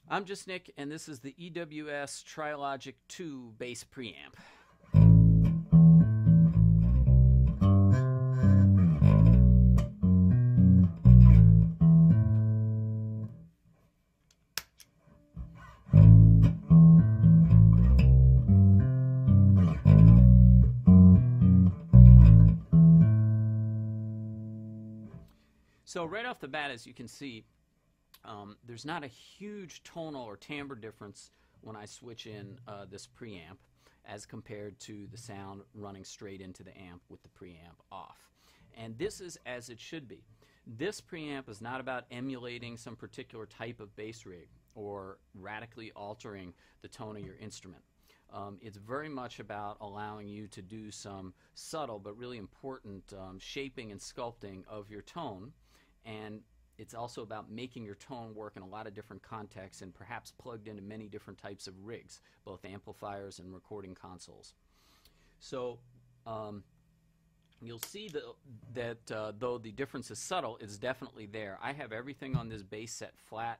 I'm just Nick, and this is the EWS Tri Logic II bass preamp. So right off the bat, as you can see, there's not a huge tonal or timbre difference when I switch in this preamp as compared to the sound running straight into the amp with the preamp off. And this is as it should be. This preamp is not about emulating some particular type of bass rig or radically altering the tone of your instrument. It's very much about allowing you to do some subtle but really important shaping and sculpting of your tone. And it's also about making your tone work in a lot of different contexts and perhaps plugged into many different types of rigs, both amplifiers and recording consoles. So you'll see that though the difference is subtle, it's definitely there. I have everything on this bass set flat.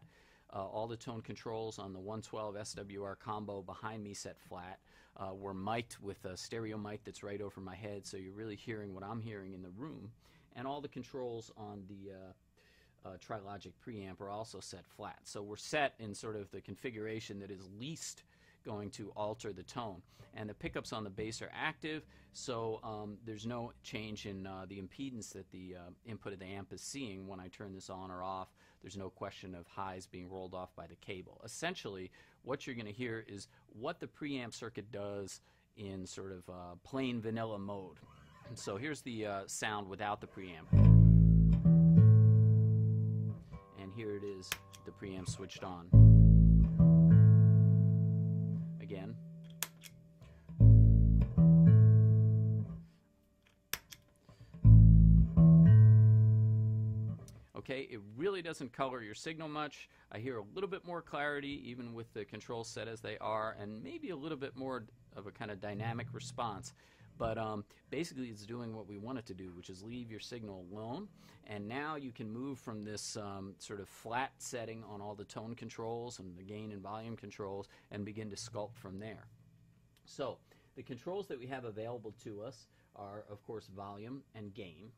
All the tone controls on the 112 SWR combo behind me set flat. We're mic'd with a stereo mic that's right over my head, so you're really hearing what I'm hearing in the room. And all the controls on the Tri Logic preamp are also set flat. So we're set in sort of the configuration that is least going to alter the tone. And the pickups on the bass are active, so there's no change in the impedance that the input of the amp is seeing when I turn this on or off. There's no question of highs being rolled off by the cable. Essentially, what you're going to hear is what the preamp circuit does in sort of plain vanilla mode. And so here's the sound without the preamp. And here it is, the preamp switched on. Again. Okay, it really doesn't color your signal much. I hear a little bit more clarity even with the controls set as they are, and maybe a little bit more of a kind of dynamic response. But basically it's doing what we want it to do, which is leave your signal alone. And now you can move from this sort of flat setting on all the tone controls and the gain and volume controls and begin to sculpt from there. So the controls that we have available to us are, of course, volume and gain.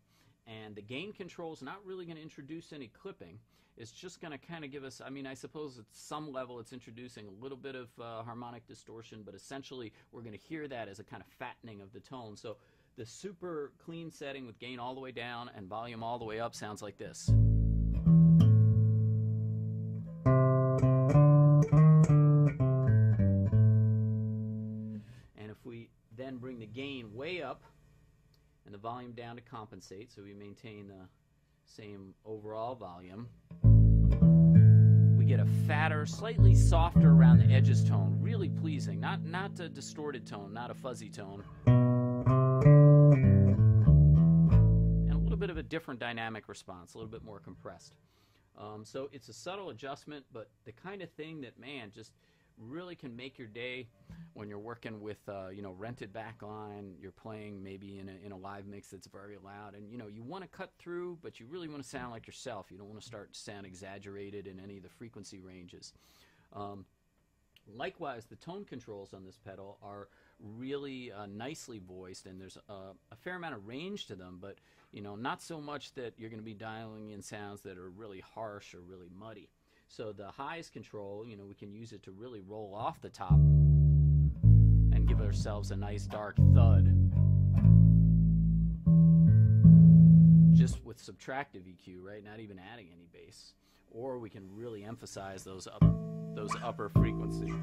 And the gain control is not really going to introduce any clipping. It's just going to kind of give us, I mean, I suppose at some level it's introducing a little bit of harmonic distortion, but essentially we're going to hear that as a kind of fattening of the tone. So the super clean setting with gain all the way down and volume all the way up sounds like this. And if we then bring the gain way up and the volume down to compensate, so we maintain the same overall volume, we get a fatter, slightly softer around the edges tone, really pleasing, not a distorted tone, not a fuzzy tone, and a little bit of a different dynamic response, a little bit more compressed. So it's a subtle adjustment, but the kind of thing that, man, just really can make your day when you're working with you know, rented backline. You're playing maybe in a live mix that's very loud, and you know, you want to cut through, but you really want to sound like yourself. You don't want to start to sound exaggerated in any of the frequency ranges. Likewise, the tone controls on this pedal are really nicely voiced, and there's a fair amount of range to them, but you know, not so much that you're going to be dialing in sounds that are really harsh or really muddy. So the highs control, you know, we can use it to really roll off the top and give ourselves a nice dark thud, just with subtractive EQ, right? Not even adding any bass. Or we can really emphasize those upper frequencies.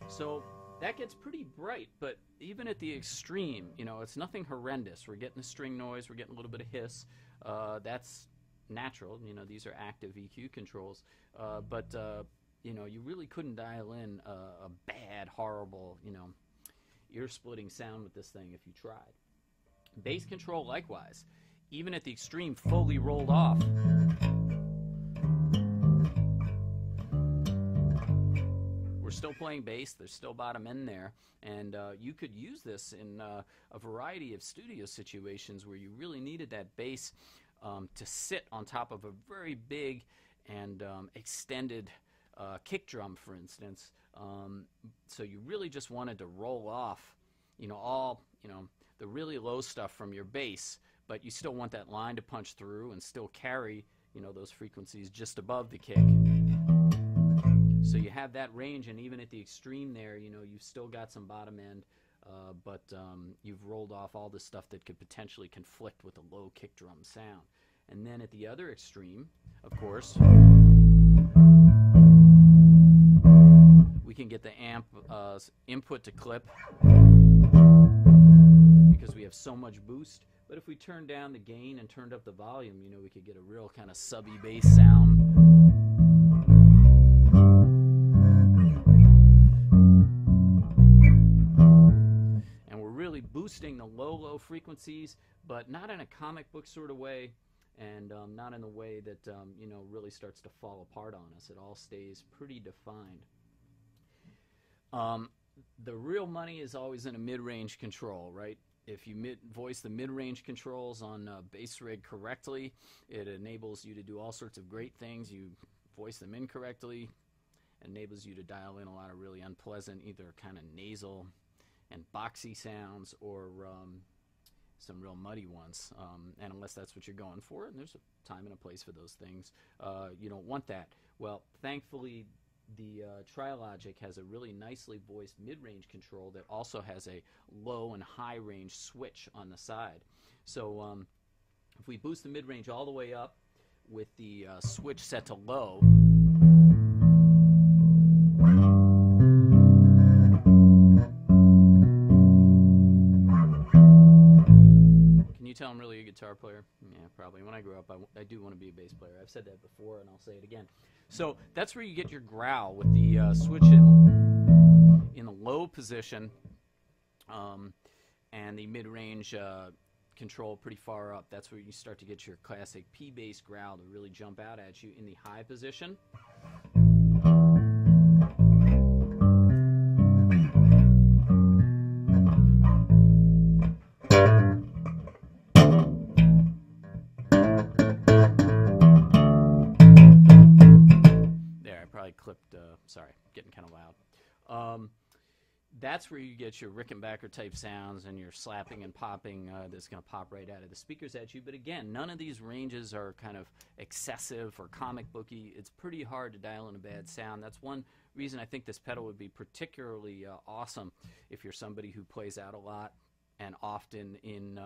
So that gets pretty bright, but even at the extreme, you know, it's nothing horrendous. We're getting the string noise, we're getting a little bit of hiss. That's natural. You know, these are active EQ controls. But you know, you really couldn't dial in a bad, horrible, you know, ear-splitting sound with this thing if you tried. Bass control, likewise. Even at the extreme, fully rolled off, we're still playing bass. There's still bottom end there, and you could use this in a variety of studio situations where you really needed that bass to sit on top of a very big and extended kick drum, for instance. So you really just wanted to roll off, all the really low stuff from your bass, but you still want that line to punch through and still carry those frequencies just above the kick. So you have that range, and even at the extreme there, you've still got some bottom end, but you've rolled off all the stuff that could potentially conflict with the low kick drum sound. And then at the other extreme, of course, we can get the amp input to clip because we have so much boost. But if we turned down the gain and turned up the volume, we could get a real kind of subby bass sound. And we're really boosting the low frequencies, but not in a comic book sort of way, and not in the way that really starts to fall apart on us. It all stays pretty defined. The real money is always in a mid-range control, right? If you voice the mid-range controls on bass rig correctly, it enables you to do all sorts of great things. You voice them incorrectly, it enables you to dial in a lot of really unpleasant, either kind of nasal and boxy sounds, or some real muddy ones. And unless that's what you're going for, and there's a time and a place for those things, you don't want that. Well, thankfully, the Tri Logic has a really nicely voiced mid-range control that also has a low and high range switch on the side. So if we boost the mid-range all the way up with the switch set to low, can you tell I'm really a guitar player? Yeah, probably. When I grew up, I do want to be a bass player. I've said that before, and I'll say it again. So that's where you get your growl, with the switch in the low position, and the mid-range control pretty far up. That's where you start to get your classic P-bass growl to really jump out at you in the high position. Clipped, sorry, getting kind of loud. That's where you get your Rickenbacker type sounds and your slapping and popping that's going to pop right out of the speakers at you. But again, none of these ranges are kind of excessive or comic booky. It's pretty hard to dial in a bad sound. That's one reason I think this pedal would be particularly awesome if you're somebody who plays out a lot and often in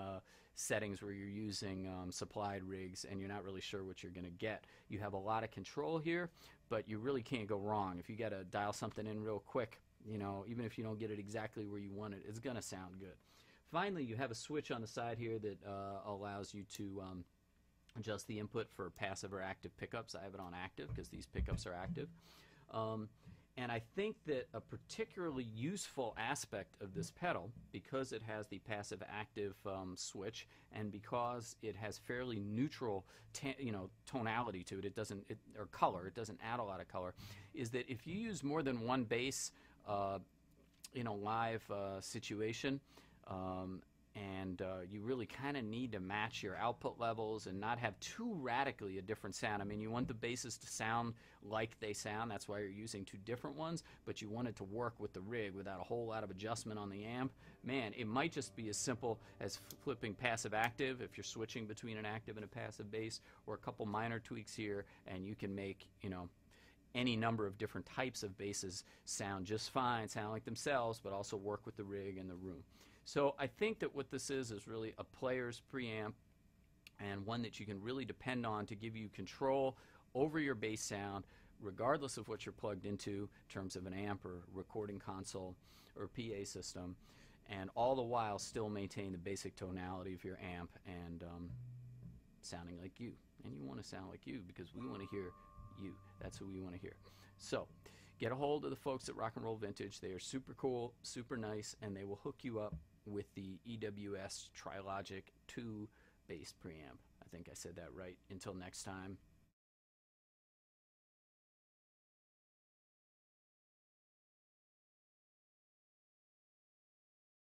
settings where you're using supplied rigs and you're not really sure what you're going to get. You have a lot of control here, but you really can't go wrong. If you got to dial something in real quick, even if you don't get it exactly where you want it, it's going to sound good. Finally, you have a switch on the side here that allows you to adjust the input for passive or active pickups. I have it on active because these pickups are active. And I think that a particularly useful aspect of this pedal, because it has the passive-active switch, and because it has fairly neutral, tonality to it, or color. It doesn't add a lot of color. Is that if you use more than one bass in a live situation, and you really kind of need to match your output levels and not have too radically a different sound. I mean, you want the basses to sound like they sound. That's why you're using two different ones, but you want it to work with the rig without a whole lot of adjustment on the amp. Man, it might just be as simple as flipping passive-active if you're switching between an active and a passive bass, or a couple minor tweaks here, and you can make, any number of different types of basses sound just fine, sound like themselves, but also work with the rig and the room. So I think that what this is really a player's preamp, and one that you can really depend on to give you control over your bass sound, regardless of what you're plugged into in terms of an amp or recording console or PA system, and all the while still maintain the basic tonality of your amp and sounding like you. And you want to sound like you because we want to hear you. That's who we want to hear. So get a hold of the folks at Rock and Roll Vintage. They are super cool, super nice, and they will hook you up with the EWS Tri Logic II bass preamp. I think I said that right. Until next time.